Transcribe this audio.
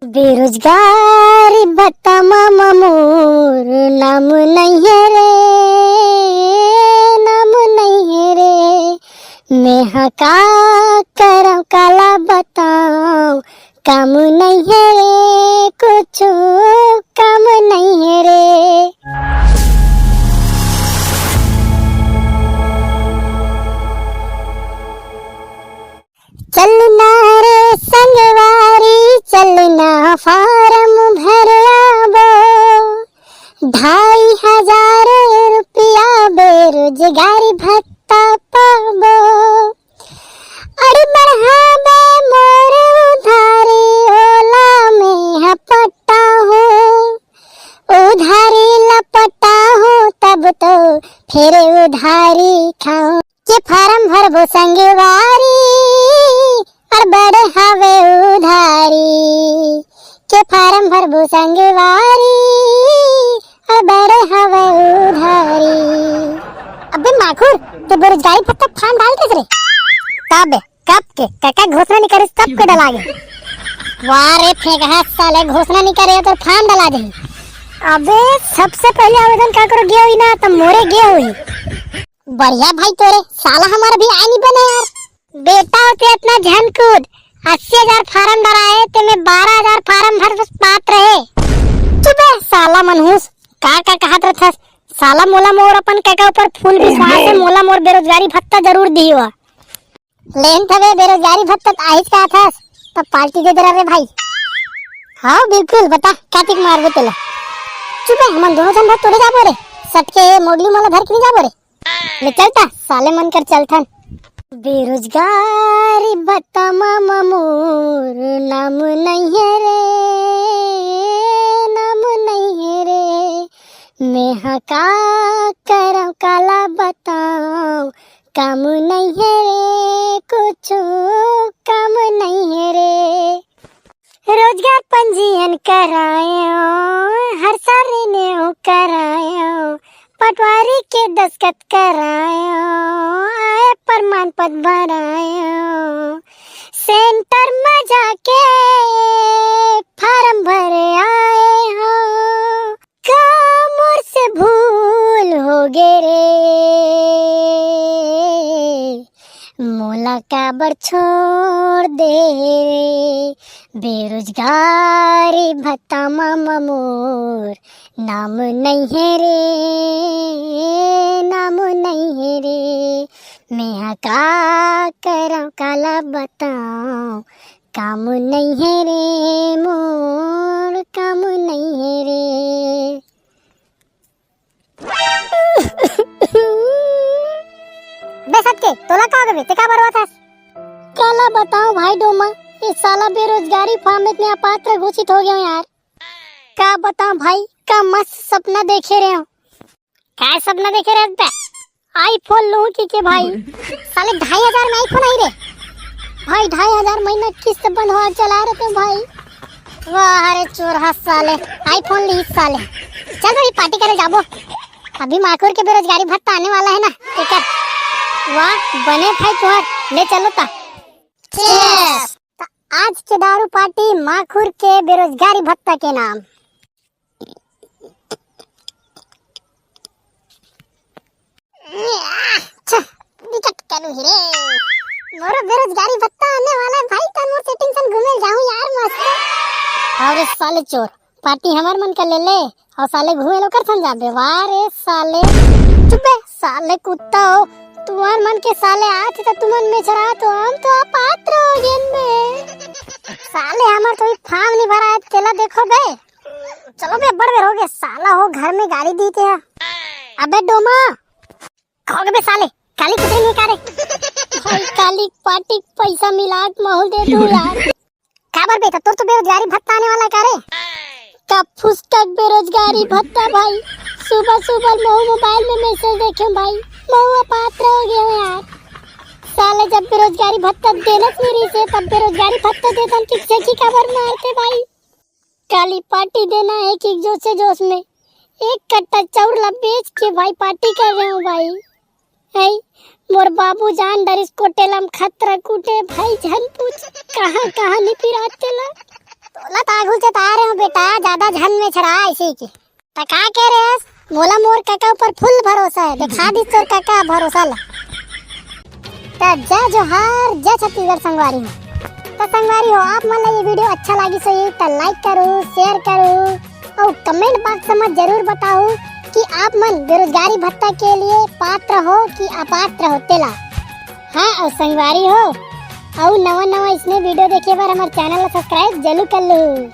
बेरोजगारी भत्ता मामा मोर नाम नहीं है रे, नाम नहीं है रे। मैं हका करम काला बताऊं, काम नहीं है रे, कुछ काम नहीं है रे। चलना रे संगवारी, चलना फार्म भर आबो, 2,500 रुपया बेरोजगारी भत्ता पाबो। अरे बढ़ाबे मोर उधारी, ओला में हपटा हो, उधारी लपटा हो, तब तो फिर उधारी खाओ। के फार्म भरबो संगवारी, और बड़े हवे उधारी। के फार्म भरबो संगवारी, और बड़े हवे उधारी। अबे माखुर, ते बेरोजगारी भत्ता फार्म डाल कैसे रे? कब के काका घोषणा नहीं करे तब के डलागे। वाह रे फेंका साले, घोषणा नहीं करे तो फार्म डला दे। अबे सबसे पहले आवेदन का करो गया हुई ना, तब मोरे गया हुई। बढ़िया भाई तोरे, साला हमारा भी आय नहीं बने यार। बेटा होते इतना झन कूद, 80,000 फार्म भराए ते में 12,000 फार्म भर पात्र है। चुप है साला मनहूस, का कहत रहथस? साला मोला मोर अपन काका ऊपर फूल विश्वास है, मोला मोर बेरोजगारी भत्ता जरूर दियो। लेन थवे बेरोजगारी भत्ता आहिज का थस, तब पार्टी दे दे रे भाई। हाँ बिल्कुल, बता कातिक मारबो तेला। चुप है, हम दोनों जन तोड़े जाबो रे, सटके मोगली मोला धर के नहीं जाबो रे। ले चलता साले मन कर चलथन। बेरोजगारी भत्ता मामा मोर नाम नहीं है रे, नाम नहीं है रे। मैं हका करम काला बताऊं, काम नहीं है रे, कुछ काम नहीं है रे। रोजगार पंजीयन करायो, हर साल रिन्यू करायो, पटवारी के दस्तखत करायो, आय प्रमाण पत्र भरायो, सेंटर में जाके फार्म भरे आए हो। काम और से भूल हो गे रे, मोला काबर छोड़ दे रे। बेरोजगारी भत्ता मामा मोर नाम नहीं है रे, नाम नहीं है रे। मैं हका करम काला बताऊं, काम नहीं है रे मोर, काम नहीं है रे। बे सटके तोला का होगे, ते का बरवा था? काला बताऊं भाई डोमा, इस साला बेरोजगारी फार्म में इतने अपात्र घोषित हो गए यार। क्या बताऊं भाई, का मस्त सपना देखे रहे हो। क्या सपना देखे रहे बे? आईफोन लूं के भाई, साले 2,500 में आईफोन आई रे भाई। 2,500 महीना किस्त बंद हुआ चला रहे थे भाई। वाह रे चोर साले, आईफोन ली साले। चल भाई पार्टी करे जाबो, अभी माखुर के बेरोजगारी भत्ता आने वाला है ना, ठीक है। वाह बने भाई तुहार, ले चलो ता। चीयर्स। आज के दारू पार्टी माखुर के बेरोजगारी भत्ता के नाम। विकेट करूं रे, मोरो बेरोजगारी भत्ता आने वाला है भाई। तन मोर सेटिंग सन घूमे जाऊं यार मस्त। और साले चोर, पार्टी हमार मन का ले ले और साले घूमे लो कर सन जाबे। वाह रे साले, चुप है साले कुत्ता हो, तुम्हार मन के साले आज तो तुमन में चरा तो हम तो अपात्र हो गए बे। साले हमार तो फार्म नहीं भरा है, तेला देखो बे। चलो बे बड़ हो गए साला हो, घर में गाड़ी दी थे। अबे डोमा खोगे बे साले, काली कुछ नहीं करे भाई। काली पार्टी पैसा मिलाट माहौल दे दो यार। खबर बेटा तो बेरोजगारी भत्ता आने वाला करे। कब फुसकट बेरोजगारी भत्ता भाई, सुबह सुबह मोबाइल में मैसेज देखे भाई, महुआ पात्र हो गया यार। साले जब बेरोजगारी भत्ता देना मेरी से, तब बेरोजगारी भत्ता देता किससे की खबर मारते भाई। काली पार्टी देना है कि जोश में, एक कट्टा चाउर बेच के भाई पार्टी कर रहे हूँ भाई। है मोर बाबू जान डरिस कोटेलम खतरा कूटे भाई, झन पूछ कहाँ कहाँ नहीं पिराते ला। तोला तागुल से तार रहे हो बेटा, ज्यादा झन में छड़ा ऐसे की तो का कह रहे हैं? मोला मोर काका ऊपर फुल भरोसा है, दिखा दी तोर काका भरोसा ला। तो जय जोहार, जय छत्तीसगढ़ संगवारी हो। तो संगवारी हो, आप मन ला ये वीडियो अच्छा लगी सो तो लाइक करो, शेयर करो और कमेंट बॉक्स में जरूर बताओ कि आप मन बेरोजगारी भत्ता के लिए पात्र हो कि अपात्र हो तेला। हाँ और संगवारी हो, और नवा इसने वीडियो देखे बार हमारे चैनल सब्सक्राइब जरूर कर लो।